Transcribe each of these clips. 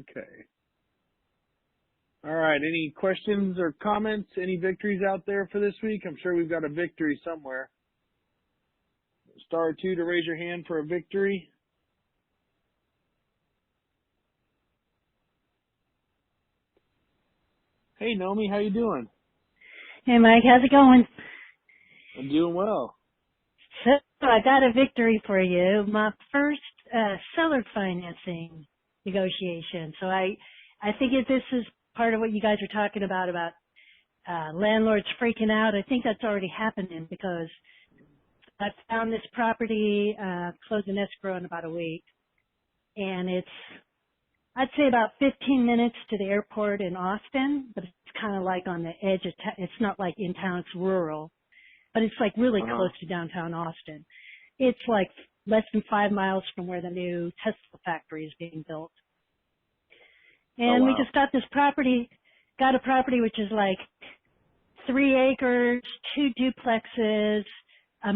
Okay. All right. Any questions or comments? Any victories out there for this week? I'm sure we've got a victory somewhere. Star 2 to raise your hand for a victory. Hey, Nomi, how you doing? Hey, Mike, how's it going? I'm doing well. So I got a victory for you. My first seller financing negotiation. So I think if this is part of what you guys are talking about landlords freaking out, I think that's already happening because I found this property, closing escrow in about a week, and it's, I'd say about 15 minutes to the airport in Austin, but it's kind of like on the edge of town. It's not like in town, it's rural, but it's like really close to downtown Austin. It's like less than 5 miles from where the new Tesla factory is being built. And we just got this property, got a property which is like 3 acres, 2 duplexes, a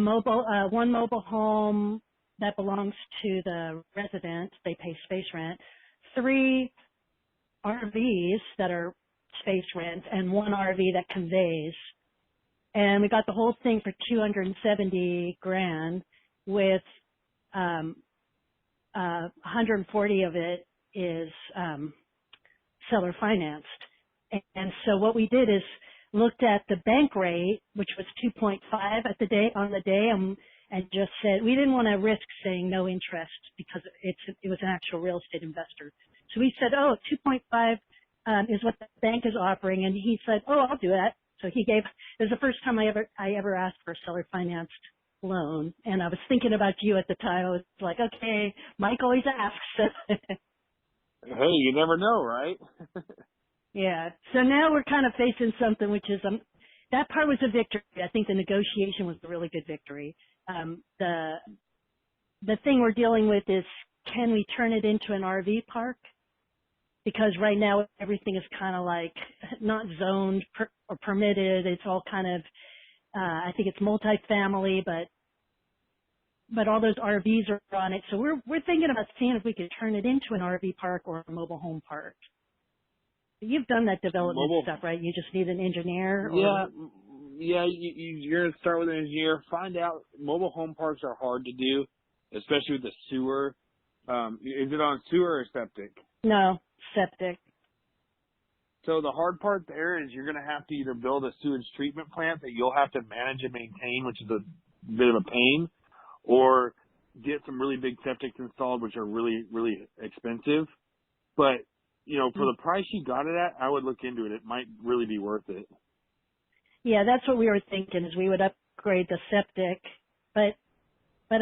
one mobile home that belongs to the resident. They pay space rent. 3 RVs that are space rent and 1 RV that conveys. And we got the whole thing for $270,000 with 140 of it is seller financed. And so what we did is looked at the bank rate, which was 2.5 on the day, and just said we didn't want to risk saying no interest because it was an actual real estate investor. So we said, 2.5 is what the bank is offering, and he said, I'll do that. So he gave. It was the first time I ever asked for a seller financed loan, and I was thinking about you at the time. I was like, okay, Mike always asks. Hey, you never know, right? Yeah. So now we're kind of facing something, which is that part was a victory. I think the negotiation was a really good victory. The thing we're dealing with is, can we turn it into an RV park? Because right now everything is kind of like not zoned or permitted. It's all kind of, I think it's multifamily, but all those RVs are on it. So we're thinking about seeing if we could turn it into an RV park or a mobile home park. You've done that development stuff, right? You just need an engineer? Or... Yeah, you're going to start with an engineer. Find out, mobile home parks are hard to do, especially with the sewer. Is it on sewer or septic? No, septic. So the hard part there is you're going to have to either build a sewage treatment plant that you'll have to manage and maintain, which is a bit of a pain, or get some really big septics installed, which are really, really expensive. But, for the price you got it at, I would look into it. It might really be worth it. Yeah, that's what we were thinking, is we would upgrade the septic. But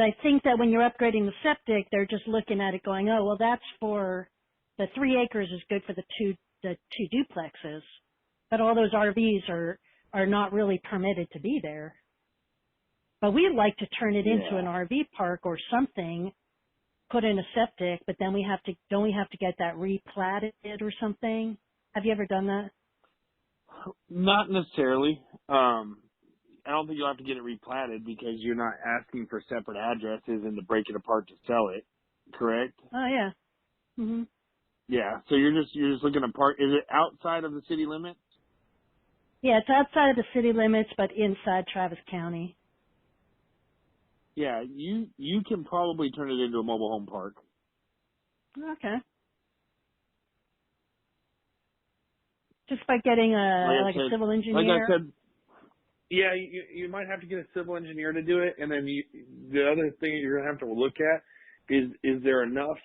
I think that when you're upgrading the septic, they're just looking at it going, that's for the 3 acres is good for the two duplexes. But all those RVs are not really permitted to be there. But we'd like to turn it into an RV park or something, put in a septic, but then don't we have to get that replatted or something? Have you ever done that? Not necessarily. I don't think you'll have to get it replatted because you're not asking for separate addresses and to break it apart to sell it, correct? Oh yeah. Mhm. Yeah. So you're just looking at part. Is it outside of the city limits? Yeah, it's outside of the city limits, but inside Travis County. Yeah, you can probably turn it into a mobile home park. Okay. Just by getting a civil engineer? Like I said, yeah, you might have to get a civil engineer to do it, and then the other thing you're going to have to look at is there enough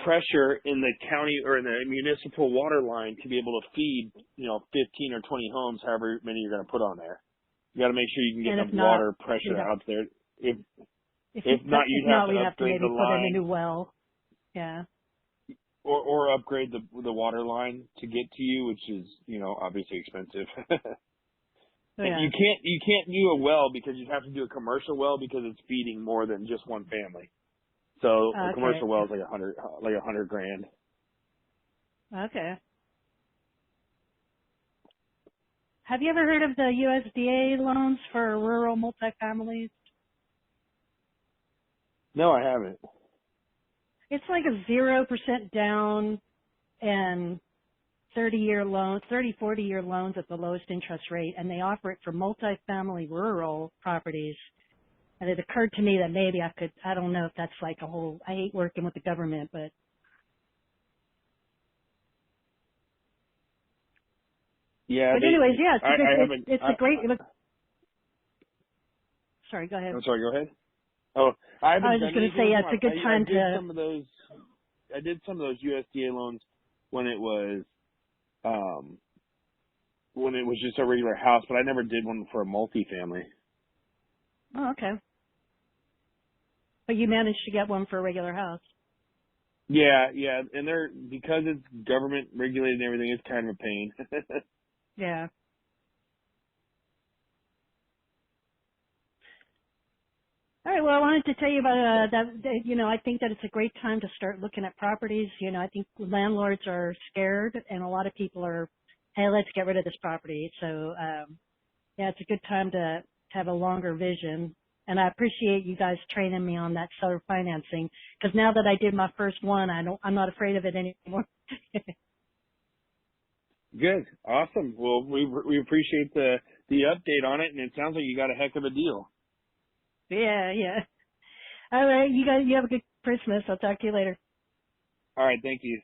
pressure in the county or in the municipal water line to be able to feed, 15 or 20 homes, however many you're going to put on there. You got to make sure you can get enough water pressure out there. If not, you'd have to upgrade the line. Put in a new well. Yeah. Or upgrade the water line to get to you, which is, obviously expensive. Yeah. You can't do a well because you'd have to do a commercial well because it's feeding more than just one family. So a commercial well is like $100,000. Okay. Have you ever heard of the USDA loans for rural multifamilies? No, I haven't. It's like a 0% down, and 30-year loans, 40-year loans at the lowest interest rate, and they offer it for multifamily rural properties. And it occurred to me that maybe I don't know if that's like a whole, I hate working with the government, but. Yeah. But anyways, yeah, it's a great, sorry, go ahead. I'm sorry, go ahead. Oh, I was just going to say, yeah, it's a good time I did some of those USDA loans when it was just a regular house, but I never did one for a multifamily. Oh, okay. But you managed to get one for a regular house. Yeah, and because it's government regulated and everything, it's kind of a pain. Yeah. All right. Well, I wanted to tell you about that. You know, I think that it's a great time to start looking at properties. You know, I think landlords are scared, and a lot of people are, hey, let's get rid of this property. So, yeah, it's a good time to have a longer vision. And I appreciate you guys training me on that seller financing, because now that I did my first one, I'm not afraid of it anymore. Good, awesome. Well, we appreciate the update on it, and it sounds like you got a heck of a deal. Yeah. All right, you have a good Christmas. I'll talk to you later. All right, thank you.